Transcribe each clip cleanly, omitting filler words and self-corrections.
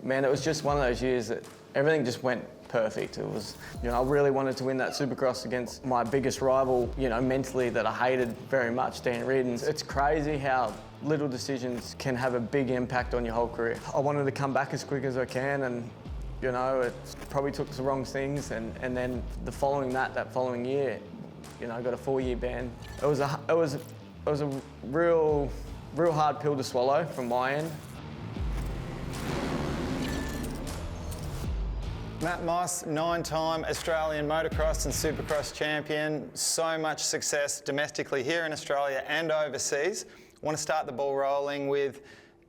man, it was just one of those years that everything just went perfect. It was, I really wanted to win that Supercross against my biggest rival, mentally that I hated very much, Dan Reed. And it's crazy how little decisions can have a big impact on your whole career. I wanted to come back as quick as I can, and it probably took the wrong things, and then that following year, I got a 4-year ban. It was a real hard pill to swallow from my end. Matt Moss, 9-time Australian motocross and supercross champion. So much success domestically here in Australia and overseas. I want to start the ball rolling with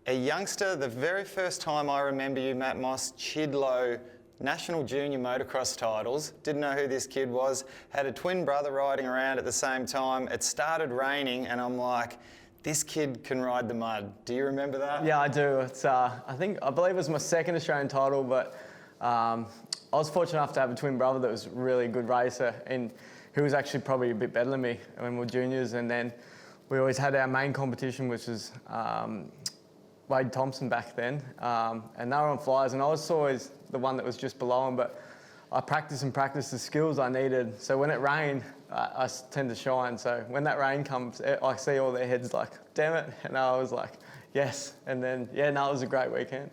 a youngster. The very first time I remember you, Matt Moss, Chidlow National Junior Motocross titles. Didn't know who this kid was. Had a twin brother riding around at the same time. It started raining and I'm like, this kid can ride the mud. Do you remember that? Yeah, I do. It's I believe it was my second Australian title, but I was fortunate enough to have a twin brother that was a really good racer, and he was actually probably a bit better than me when we were juniors. And then we always had our main competition, which was Wade Thompson back then, and they were on flyers, and I was always the one that was just below him, but I practiced the skills I needed. So when it rained, I tend to shine. So when that rain comes, I see all their heads like, damn it, and I was like, yes. And then, it was a great weekend.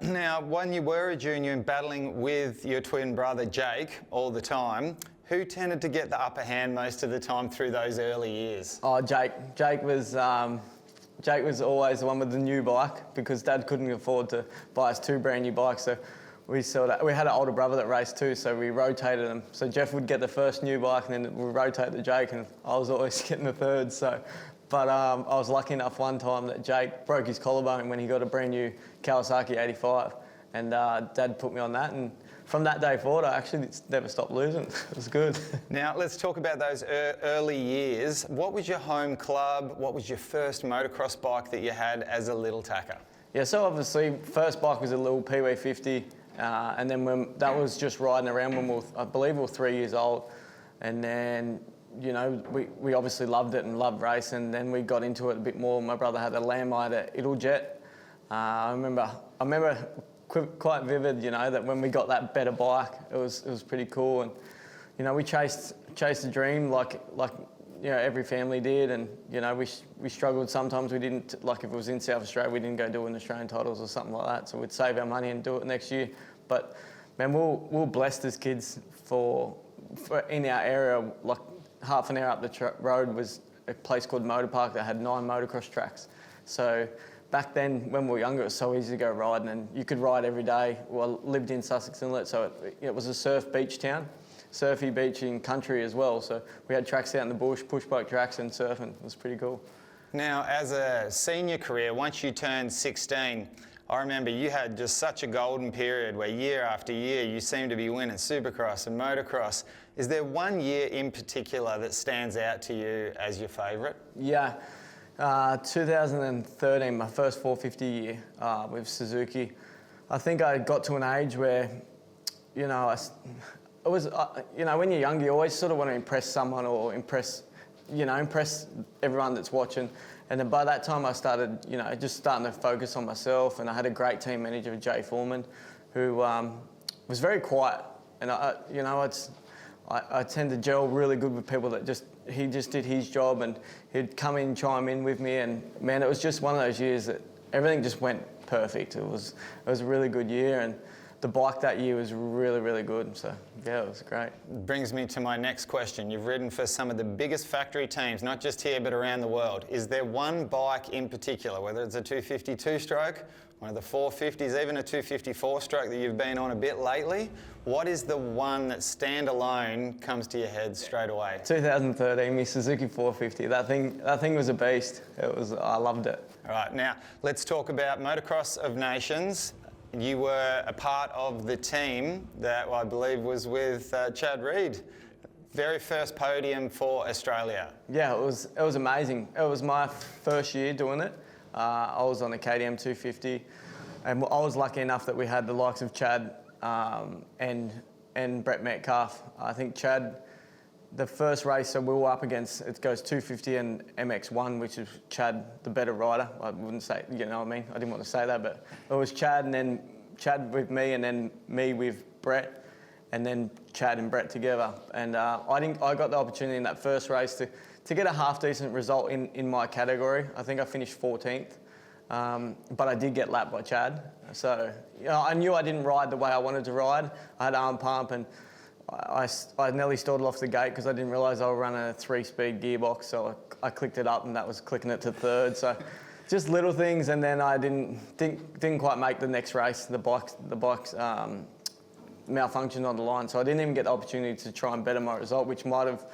Now, when you were a junior and battling with your twin brother Jake all the time, who tended to get the upper hand most of the time through those early years? Oh, Jake. Jake was always the one with the new bike because Dad couldn't afford to buy us 2 brand new bikes. So we had an older brother that raced too, so we rotated them. So Jeff would get the first new bike, and then we rotate the Jake, and I was always getting the third. But I was lucky enough one time that Jake broke his collarbone when he got a brand new Kawasaki 85, and Dad put me on that, and from that day forward I actually never stopped losing. It was good. Now let's talk about those early years. What was your home club? What was your first motocross bike that you had as a little tacker? Yeah, so obviously first bike was a little Pee-wee 50, and then that was just riding around when I believe we were 3 years old, and then we obviously loved it and loved racing. Then we got into it a bit more. My brother had a Landminer at Italjet. I remember quite vivid, that when we got that better bike, it was pretty cool. And we chased the dream like every family did. And we struggled sometimes. We didn't, like if it was in South Australia, we didn't go doing Australian titles or something like that. So we'd save our money and do it next year. But man, we're blessed as kids for in our area. Like half an hour up the road was a place called Motor Park that had 9 motocross tracks. So back then, when we were younger, it was so easy to go riding, and you could ride every day. Well, I lived in Sussex Inlet, so it was a surf beach town, surfy beach in country as well. So we had tracks out in the bush, push bike tracks and surfing. It was pretty cool. Now, as a senior career, once you turned 16, I remember you had just such a golden period where year after year you seemed to be winning Supercross and motocross. Is there one year in particular that stands out to you as your favourite? Yeah, 2013, my first 450 year with Suzuki. I think I got to an age where, when you're younger, you always sort of want to impress someone or impress everyone that's watching. And then by that time I started, just starting to focus on myself, and I had a great team manager, Jay Foreman, who was very quiet. And I tend to gel really good with people that he just did his job, and he'd come in, chime in with me, and man, it was just one of those years that everything just went perfect. It was a really good year, and the bike that year was really, really good. So yeah, it was great. Brings me to my next question. You've ridden for some of the biggest factory teams, not just here but around the world. Is there one bike in particular, whether it's a 252 stroke, one of the 450s, even a 254 stroke that you've been on a bit lately? What is the one that standalone comes to your head straight away? 2013, my Suzuki 450. That thing was a beast. I loved it. All right, now let's talk about Motocross of Nations. You were a part of the team that I believe was with Chad Reed. Very first podium for Australia. Yeah, it was amazing. It was my first year doing it. I was on a KTM 250, and I was lucky enough that we had the likes of Chad and Brett Metcalf. I think Chad, the first race, so we were up against, it goes 250 and MX1, which is Chad, the better rider. I wouldn't say, I didn't want to say that, but it was Chad, and then Chad with me, and then me with Brett, and then Chad and Brett together. And I got the opportunity in that first race to get a half decent result in my category. I think I finished 14th, but I did get lapped by Chad. So I knew I didn't ride the way I wanted to ride. I had arm pump, and I nearly started off the gate because I didn't realise I was running a 3-speed gearbox. So I clicked it up, and that was clicking it to third. So just little things, and then I didn't quite make the next race. The bike's malfunctioned on the line, so I didn't even get the opportunity to try and better my result, which might have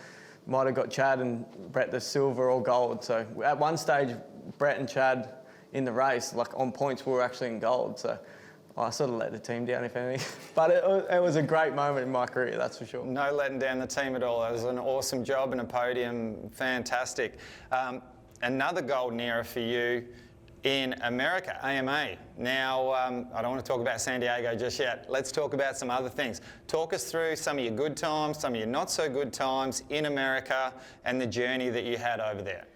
got Chad and Brett the silver or gold. So at one stage, Brett and Chad in the race, like on points, we were actually in gold. So I sort of let the team down, if anything. But it was a great moment in my career, that's for sure. No letting down the team at all. It was an awesome job and a podium, fantastic. Another golden era for you in America, AMA. Now, I don't want to talk about San Diego just yet. Let's talk about some other things. Talk us through some of your good times, some of your not so good times in America, and the journey that you had over there.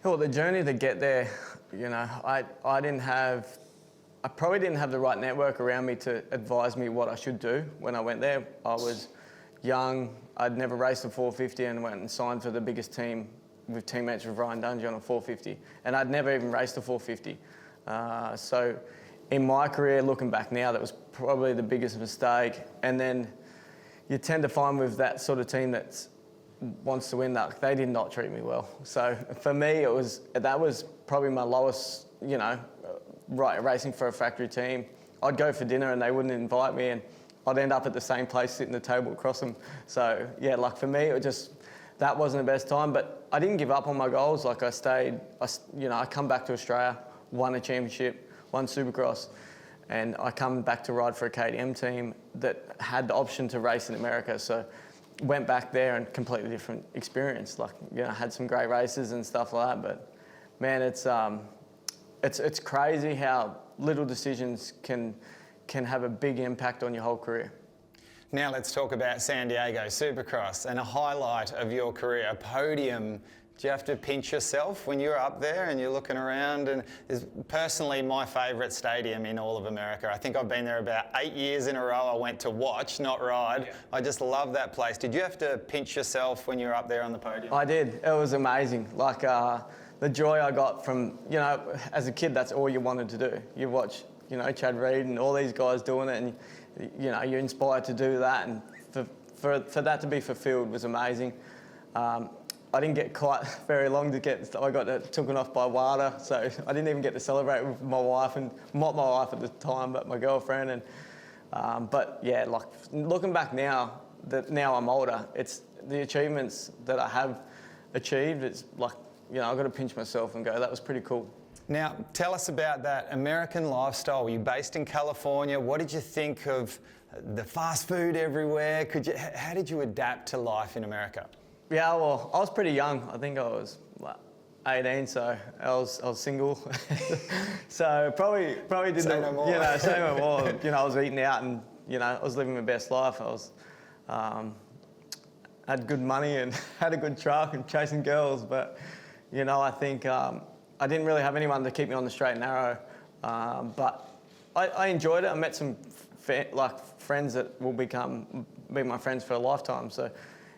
Well, the journey to get there, I probably didn't have the right network around me to advise me what I should do when I went there. I was young. I'd never raced a 450 and went and signed for the biggest team with teammates with Ryan Dungey on a 450, and I'd never even raced a 450. So in my career, looking back now, that was probably the biggest mistake. And then you tend to find with that sort of team that wants to win, that they did not treat me well. So for me, that was probably my lowest, racing for a factory team. I'd go for dinner and they wouldn't invite me, and I'd end up at the same place sitting at the table across them. So yeah, like for me, that wasn't the best time, but I didn't give up on my goals. Like I stayed, I come back to Australia, won a championship, won Supercross, and I come back to ride for a KTM team that had the option to race in America. So went back there and completely different experience. Like, had some great races and stuff like that, but man, it's crazy how little decisions can have a big impact on your whole career. Now let's talk about San Diego Supercross and a highlight of your career, a podium. Do you have to pinch yourself when you're up there and you're looking around? And it's personally my favourite stadium in all of America. I think I've been there about 8 years in a row. I went to watch, not ride. Yeah. I just love that place. Did you have to pinch yourself when you were up there on the podium? I did. It was amazing. Like the joy I got from, as a kid, that's all you wanted to do. You watch, Chad Reed and all these guys doing it, and you're inspired to do that, and for that to be fulfilled was amazing. I didn't get quite very long I got taken off by WADA, so I didn't even get to celebrate with my wife, and not my wife at the time, but my girlfriend. And but yeah, like looking back now, that now I'm older, it's the achievements that I have achieved. It's like, I've got to pinch myself and go, that was pretty cool. Now, tell us about that American lifestyle. Were you based in California? What did you think of the fast food everywhere? How did you adapt to life in America? Yeah, well, I was pretty young. I think I was 18, so I was single. So probably didn't. Say no more. Say no more. I was eating out, and I was living my best life. I was had good money and had a good truck and chasing girls, but I think I didn't really have anyone to keep me on the straight and narrow. But I enjoyed it. I met some friends that will be my friends for a lifetime. So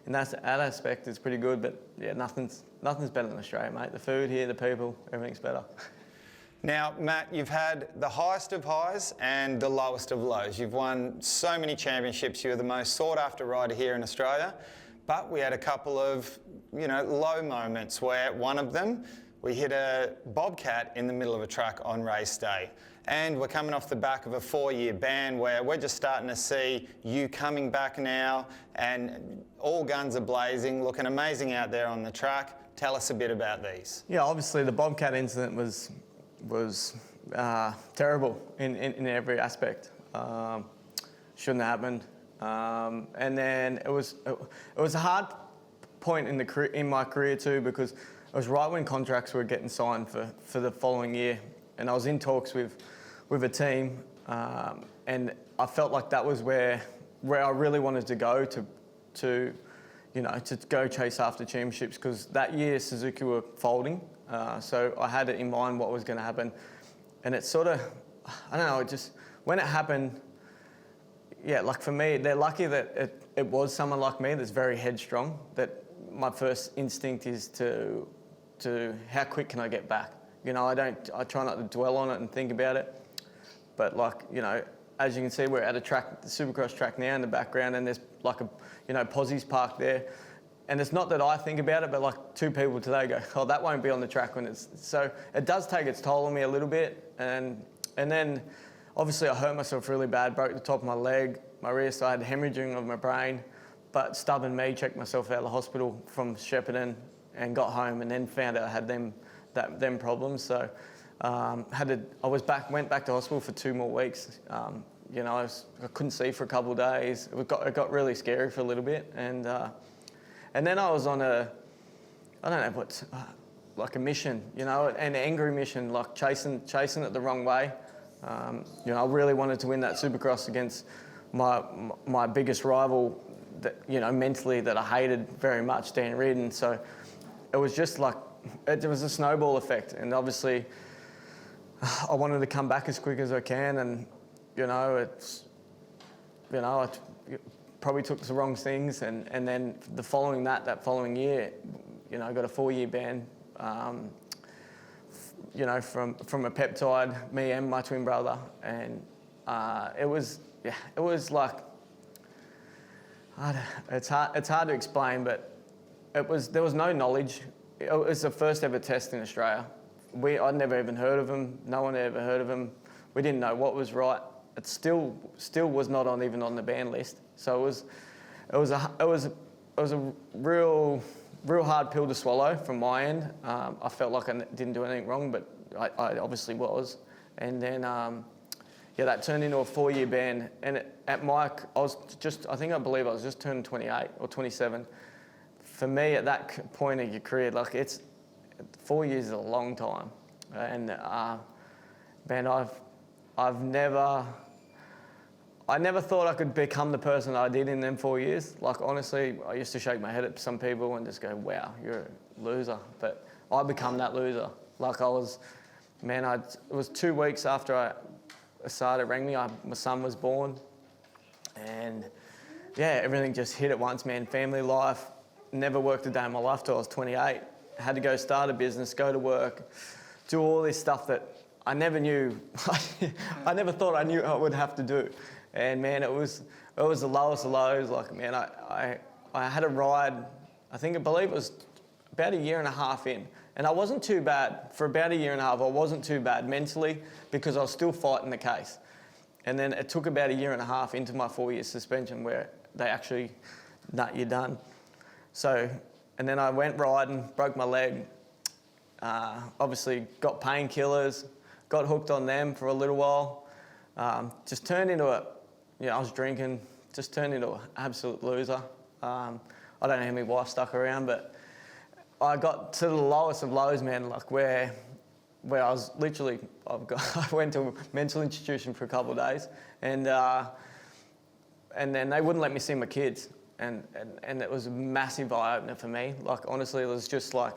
in that aspect, it's pretty good. But yeah, nothing's better than Australia, mate. The food here, the people, everything's better. Now, Matt, you've had the highest of highs and the lowest of lows. You've won so many championships. You're the most sought-after rider here in Australia. But we had a couple of, low moments where one of them, we hit a Bobcat in the middle of a truck on race day. And we're coming off the back of a 4-year ban where we're just starting to see you coming back now, and all guns are blazing, looking amazing out there on the track. Tell us a bit about these. Yeah, obviously the Bobcat incident was terrible in every aspect. Shouldn't have happened. And then it was a hard point in my career too, because it was right when contracts were getting signed for the following year, and I was in talks with a team, and I felt like that was where I really wanted to go to go chase after championships, because that year Suzuki were folding, so I had it in mind what was going to happen, and it sort of, I don't know, it just when it happened, yeah, like for me, they're lucky that it was someone like me that's very headstrong, that my first instinct is to how quick can I get back? You know, I try not to dwell on it and think about it. But like, you know, as you can see, we're at a track, the Supercross track now in the background, and there's like a, you know, Posies parked there. And it's not that I think about it, but like 2 people today go, oh, that won't be on the track when it's, so it does take its toll on me a little bit. And then obviously I hurt myself really bad, broke the top of my leg, my wrist, I had hemorrhaging of my brain, but stubborn me checked myself out of the hospital from Shepparton and got home and then found out I had them problems. So went back to hospital for 2 more weeks. You know, I couldn't see for a couple of days. It got really scary for a little bit. And then I was on I don't know what, like a mission, you know, an angry mission, like chasing it the wrong way. You know, I really wanted to win that Supercross against my biggest rival, that, you know, mentally that I hated very much, Dan Reed. And so it was just like, it was a snowball effect. And obviously I wanted to come back as quick as I can. And, you know, I probably took the wrong things. And then that following year, you know, I got a 4-year ban, you know, from a peptide, me and my twin brother. And it was like, it's hard to explain, but there was no knowledge. It was the first ever test in Australia. I'd never even heard of them. No one had ever heard of them. We didn't know what was right. It still was not even on the ban list. So it was a real hard pill to swallow from my end. I felt like I didn't do anything wrong, but I obviously was. And then that turned into a 4-year ban. And I believe I was just turning 28 or 27. For me, at that point of your career, like 4 years is a long time. And man, I never thought I could become the person I did in them 4 years. Like, honestly, I used to shake my head at some people and just go, wow, you're a loser. But I become that loser. Like it was 2 weeks after I started, rang me, my son was born. And yeah, everything just hit at once, man. Family life, never worked a day in my life till I was 28. Had to go start a business, go to work, do all this stuff that I never knew, I never thought I knew I would have to do. And man, it was the lowest of lows. Like, man, I had a ride, I believe it was about 1.5 years in. And I wasn't too bad. For about 1.5 years, I wasn't too bad mentally because I was still fighting the case. And then it took about 1.5 years into my 4-year suspension where they actually, you're done. So, and then I went riding, broke my leg, obviously got painkillers, got hooked on them for a little while, just turned into I was drinking, just turned into an absolute loser. I don't know how my wife stuck around, but I got to the lowest of lows, man, like where I was literally, I went to a mental institution for a couple of days, and then they wouldn't let me see my kids. And it was a massive eye-opener for me. Like, honestly, it was just like,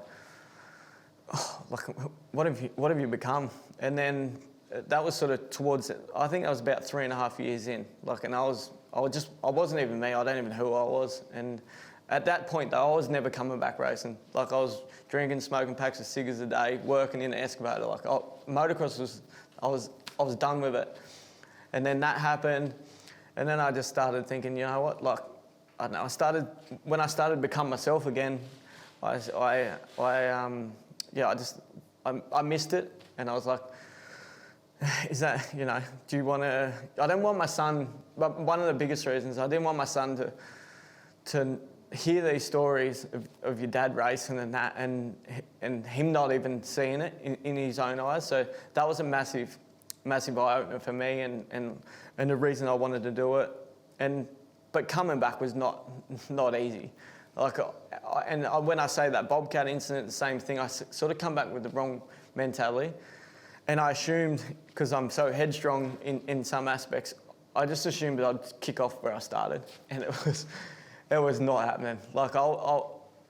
what have you become? And then that was sort of towards it. I think I was about 3.5 years in. Like, and I wasn't even me. I don't even know who I was. And at that point, though, I was never coming back racing. Like, I was drinking, smoking packs of cigars a day, working in an excavator. Like, motocross I was done with it. And then that happened, and then I just started thinking, you know what? Like, I don't know. When I started to become myself again, I missed it, and I was like, is that, you know, do you want to? I didn't want my son. But one of the biggest reasons I didn't want my son to hear these stories of your dad racing and that, and him not even seeing it in his own eyes. So that was a massive eye opener for me, and the reason I wanted to do it. But coming back was not easy. Like, when I say that Bobcat Incident, the same thing. I sort of come back with the wrong mentality, and I assumed, because I'm so headstrong in some aspects, I just assumed that I'd kick off where I started, and it was not happening. Like,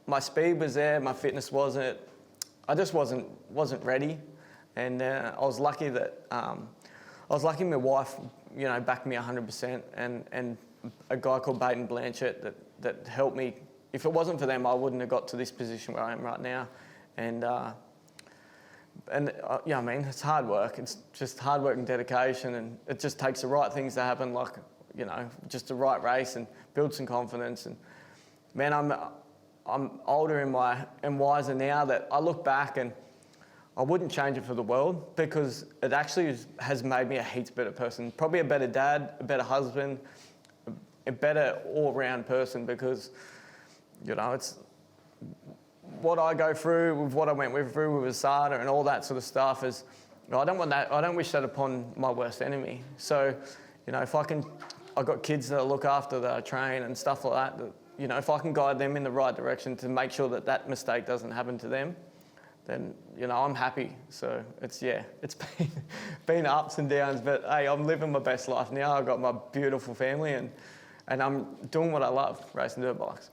my speed was there, my fitness wasn't. I just wasn't ready, and I was lucky that my wife you know, backed me 100%, and a guy called Baden Blanchett that helped me. If it wasn't for them, I wouldn't have got to this position where I am right now. And yeah, I mean, it's hard work. It's just hard work and dedication, and it just takes the right things to happen, like, you know, just the right race and build some confidence. And man, I'm older and wiser now that I look back and I wouldn't change it for the world, because it actually has made me a heaps better person. Probably a better dad, a better husband, a better all-round person, because, you know, it's what I go through with what I went through with Asada and all that sort of stuff is, I don't want that. I don't wish that upon my worst enemy. So, you know, if I can, I've got kids that I look after, that I train and stuff like that, you know, if I can guide them in the right direction to make sure that that mistake doesn't happen to them, then, you know, I'm happy. So it's been ups and downs, but hey, I'm living my best life now. I've got my beautiful family, and I'm doing what I love, racing dirt bikes.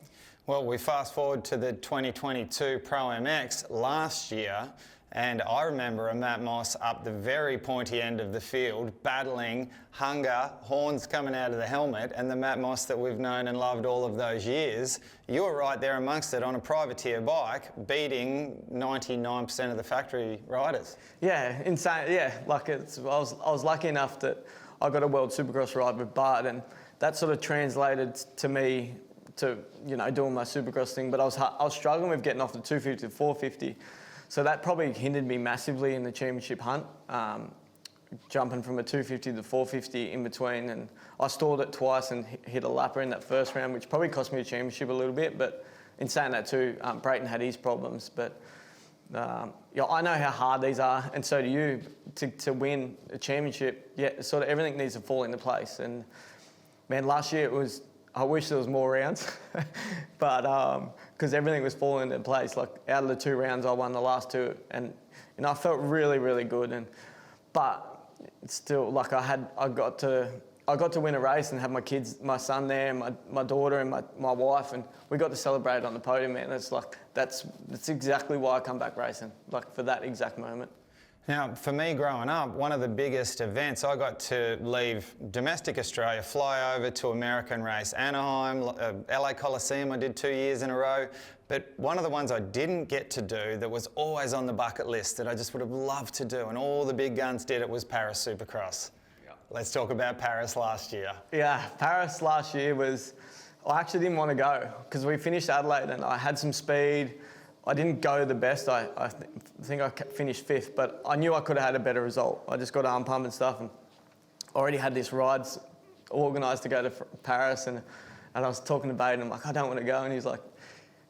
Well, we fast forward to the 2022 Pro MX last year, and I remember a Matt Moss up the very pointy end of the field, battling hunger, horns coming out of the helmet, and the Matt Moss that we've known and loved all of those years. You were right there amongst it on a privateer bike, beating 99% of the factory riders. Yeah, insane. Yeah, like I was lucky enough that I got a World Supercross ride with Bart, and that sort of translated to me to, you know, doing my Supercross thing. But I was struggling with getting off the 250 to 450. So that probably hindered me massively in the championship hunt, jumping from a 250 to 450 in between. And I stalled it twice and hit a lapper in that first round, which probably cost me a championship a little bit. But in saying that too, Brayton had his problems. But yeah, I know how hard these are, and so do you, to win a championship. Yeah, sort of everything needs to fall into place. And man, last year it was, I wish there was more rounds, but because everything was falling into place. Like out of the 2 rounds, I won the last 2, and you know I felt really, really good. But it's still, like I got to win a race and have my kids, my son there, and my daughter and my wife, and we got to celebrate on the podium. Man, it's like that's exactly why I come back racing, like for that exact moment. Now, for me growing up, one of the biggest events, I got to leave domestic Australia, fly over to America and race Anaheim, LA Coliseum I did 2 years in a row. But one of the ones I didn't get to do that was always on the bucket list that I just would have loved to do, and all the big guns did it, was Paris Supercross. Yeah. Let's talk about Paris last year. Yeah, Paris last year was, I actually didn't want to go because we finished Adelaide and I had some speed. I didn't go the best. I think I finished 5th, but I knew I could have had a better result. I just got arm pump and stuff, and already had this rides organised to go to Paris, and I was talking to Baden. I'm like, I don't want to go, and he's like,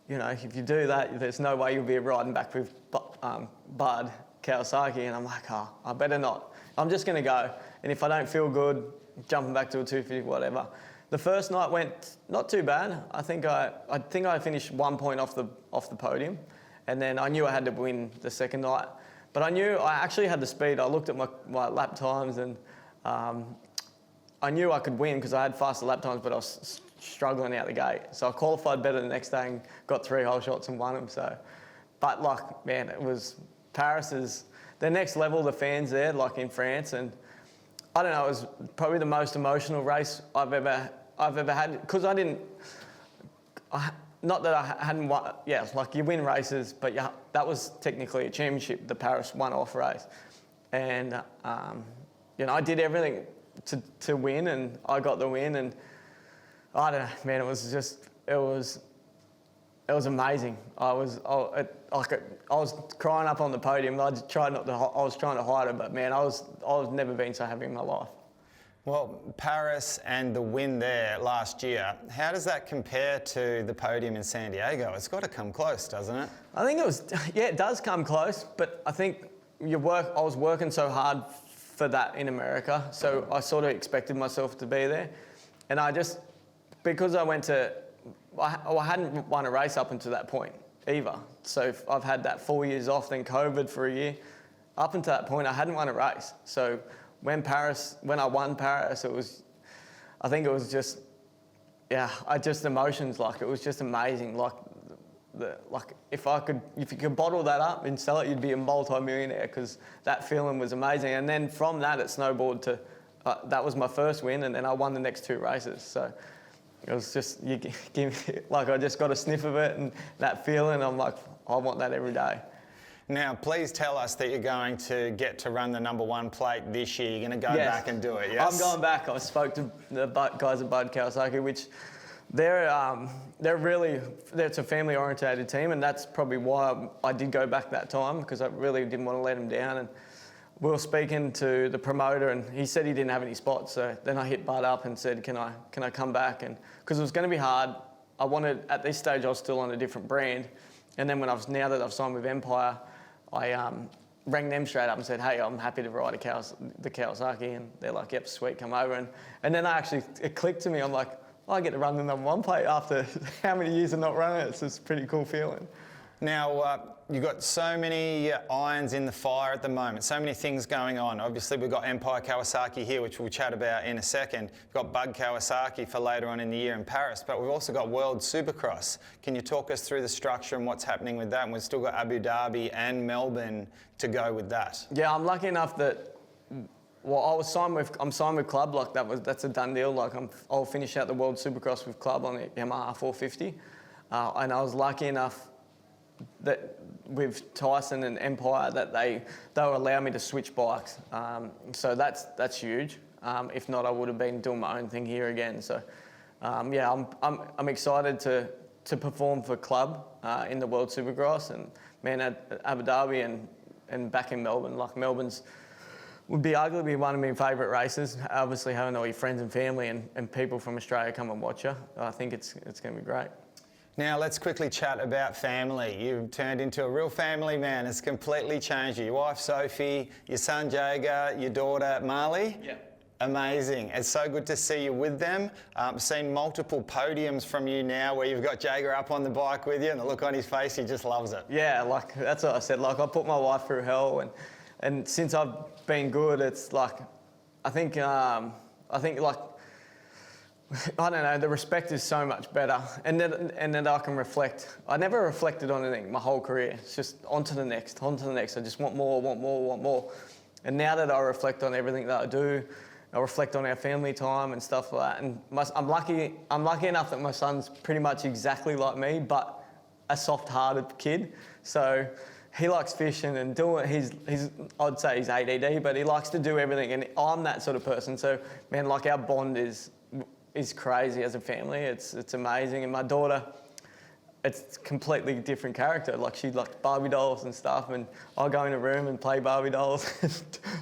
you know, if you do that, there's no way you'll be riding back with Bud Kawasaki. And I'm like, oh, I better not. I'm just going to go, and if I don't feel good, jumping back to a 250, whatever. The first night went not too bad. I think I finished 1 point off the podium, and then I knew I had to win the second night. But I knew I actually had the speed. I looked at my lap times, and I knew I could win because I had faster lap times, but I was struggling out the gate. So I qualified better the next day and got 3 hole shots and won them. So, but like, man, it was Paris is the next level. The fans there, like in France, and I don't know, it was probably the most emotional race I've ever had, because not that I hadn't won, yeah, like you win races, but yeah, that was technically a championship, the Paris one-off race. And, you know, I did everything to win, and I got the win, and I don't know, man, it was amazing. I was crying up on the podium. I was trying to hide it, but man, I've never been so happy in my life. Well, Paris and the win there last year, how does that compare to the podium in San Diego? It's got to come close, doesn't it? I think it does come close, but I think I was working so hard for that in America, so I sort of expected myself to be there. And because I hadn't won a race up until that point either. So I've had that 4 years off, then COVID for a year. Up until that point, I hadn't won a race. So when I won Paris, I think it was just, yeah, emotions, like it was just amazing. Like if you could bottle that up and sell it, you'd be a multi-millionaire, because that feeling was amazing. And then from that, it snowballed to that was my first win, and then I won the next 2 races. So it was just, I just got a sniff of it and that feeling. I'm like, I want that every day. Now, please tell us that you're going to get to run the -- plate this year. You're going to go back and do it, yes? I'm going back. I spoke to the guys at Kawasaki, which it's a family-orientated team, and that's probably why I did go back that time, because I really didn't want to let them down. And we were speaking to the promoter, and he said he didn't have any spots. So then I hit Bud up and said, can I come back? And because it was going to be hard, at this stage I was still on a different brand. And then now that I've signed with Empire, I rang them straight up and said, hey, I'm happy to ride the Kawasaki. And they're like, yep, sweet, come over. And then it clicked to me. I'm like, I get to run the #1 plate after how many years of not running it. It's just a pretty cool feeling. Now, you've got so many irons in the fire at the moment, so many things going on. Obviously, we've got Empire Kawasaki here, which we'll chat about in a second. We've got Bud Kawasaki for later on in the year in Paris, but we've also got World Supercross. Can you talk us through the structure and what's happening with that? And we've still got Abu Dhabi and Melbourne to go with that. Yeah, I'm lucky enough that, I'm signed with Club. Like that's a done deal. Like I'll finish out the World Supercross with Club on the Yamaha 450, and I was lucky enough that with Tyson and Empire that they will allow me to switch bikes. So that's huge. If not, I would have been doing my own thing here again. So yeah, I'm excited to perform for Club in the World Supercross, and man, at Abu Dhabi and back in Melbourne. Like Melbourne's would be arguably one of my favourite races. Obviously having all your friends and family and people from Australia come and watch you, I think it's going to be great. Now let's quickly chat about family. You've turned into a real family man. It's completely changed you. Your wife Sophie, your son Jager, your daughter Marley. Yeah. Amazing. It's so good to see you with them. I've seen multiple podiums from you now where you've got Jager up on the bike with you, and the look on his face, he just loves it. Yeah, like that's what I said. Like I put my wife through hell, and since I've been good, it's like I think like I don't know, the respect is so much better, and then I can reflect. I never reflected on anything my whole career. It's just on to the next. I just want more. And now that I reflect on everything that I do, I reflect on our family time and stuff like that. And I'm lucky enough that my son's pretty much exactly like me, but a soft-hearted kid. So he likes fishing and doing. I'd say he's ADD, but he likes to do everything, and I'm that sort of person. So man, like our bond is crazy as a family. It's amazing. And my daughter, it's completely different character. Like she likes Barbie dolls and stuff, and I go in a room and play Barbie dolls,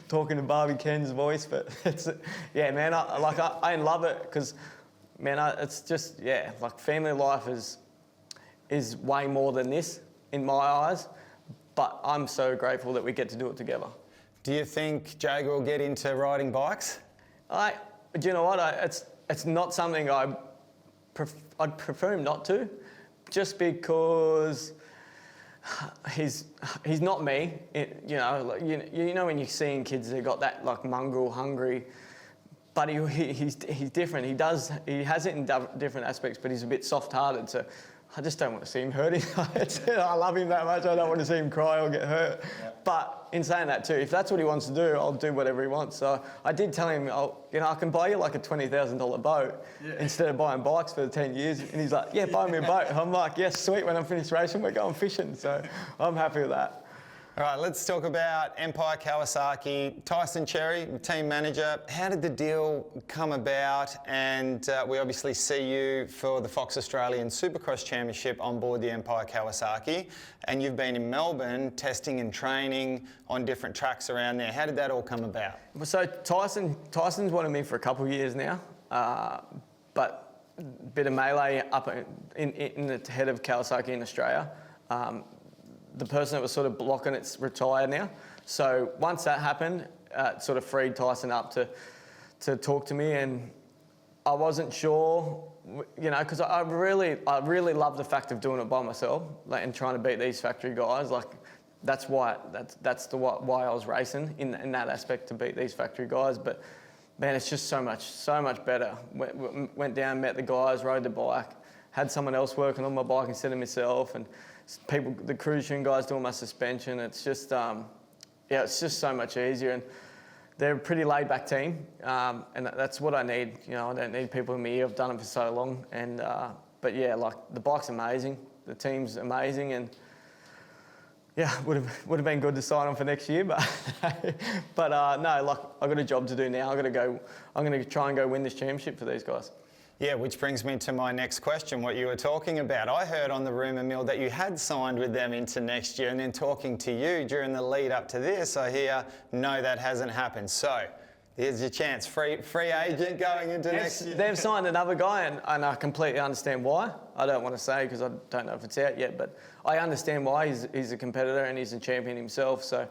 talking to Barbie Ken's voice. But yeah, man, I love it because, man, it's just like family life is way more than this in my eyes. But I'm so grateful that we get to do it together. Do you think Jager will get into riding bikes? Do you know what? It's not something I'd prefer him not to, just because he's not me. You know when you're seeing kids that got that like mongrel hungry, but he's different. He has it in different aspects, but he's a bit soft-hearted. So I just don't want to see him hurting. I love him that much. I don't want to see him cry or get hurt. Yep. But in saying that too, if that's what he wants to do, I'll do whatever he wants. So I did tell him, I can buy you like a $20,000 boat instead of buying bikes for 10 years. And he's like, yeah, buy me a boat. I'm like, yes, sweet. When I'm finished racing, we're going fishing. So I'm happy with that. All right, let's talk about Empire Kawasaki. Tyson Cherry, team manager. How did the deal come about? And we obviously see you for the Fox Australian Supercross Championship on board the Empire Kawasaki. And you've been in Melbourne testing and training on different tracks around there. How did that all come about? So Tyson's wanted me for a couple of years now, but a bit of melee up in the head of Kawasaki in Australia. The person that was sort of blocking it's retired now. So once that happened, it sort of freed Tyson up to talk to me, and I wasn't sure, because I really love the fact of doing it by myself, and trying to beat these factory guys. Like that's why I was racing in that aspect, to beat these factory guys. But man, it's just so much better. Went down, met the guys, rode the bike, had someone else working on my bike instead of myself, and the cruise tune guys doing my suspension. It's just, it's just so much easier. And they're a pretty laid-back team, and that's what I need. You know, I don't need people in my ear. I've done it for so long, and but yeah, like the bike's amazing, the team's amazing, and yeah, would have been good to sign on for next year, but no, like I've got a job to do now. I'm going to try and go win this championship for these guys. Yeah, which brings me to my next question, what you were talking about. I heard on the rumour mill that you had signed with them into next year, and then talking to you during the lead up to this, I hear, no, that hasn't happened. So, here's your chance, free agent going into next year. They've signed another guy, and I completely understand why. I don't want to say because I don't know if it's out yet, but I understand why. He's a competitor and he's a champion himself, so...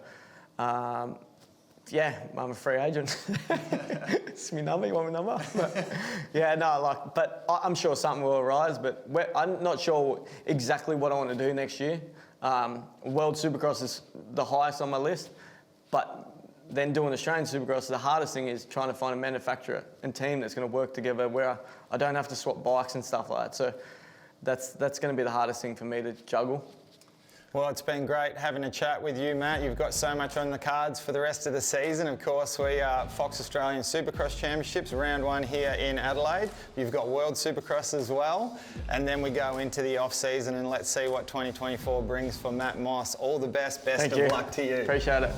yeah, I'm a free agent. It's my number. You want my number? But, yeah, no, like, but I'm sure something will arise. But I'm not sure exactly what I want to do next year. World Supercross is the highest on my list, but then doing Australian Supercross, the hardest thing is trying to find a manufacturer and team that's going to work together where I don't have to swap bikes and stuff like that. So that's going to be the hardest thing for me to juggle. Well, it's been great having a chat with you, Matt. You've got so much on the cards for the rest of the season. Of course, we are Fox Australian Supercross Championships, round 1 here in Adelaide. You've got World Supercross as well. And then we go into the off-season, and let's see what 2024 brings for Matt Moss. All the best. Best of luck to you. Appreciate it.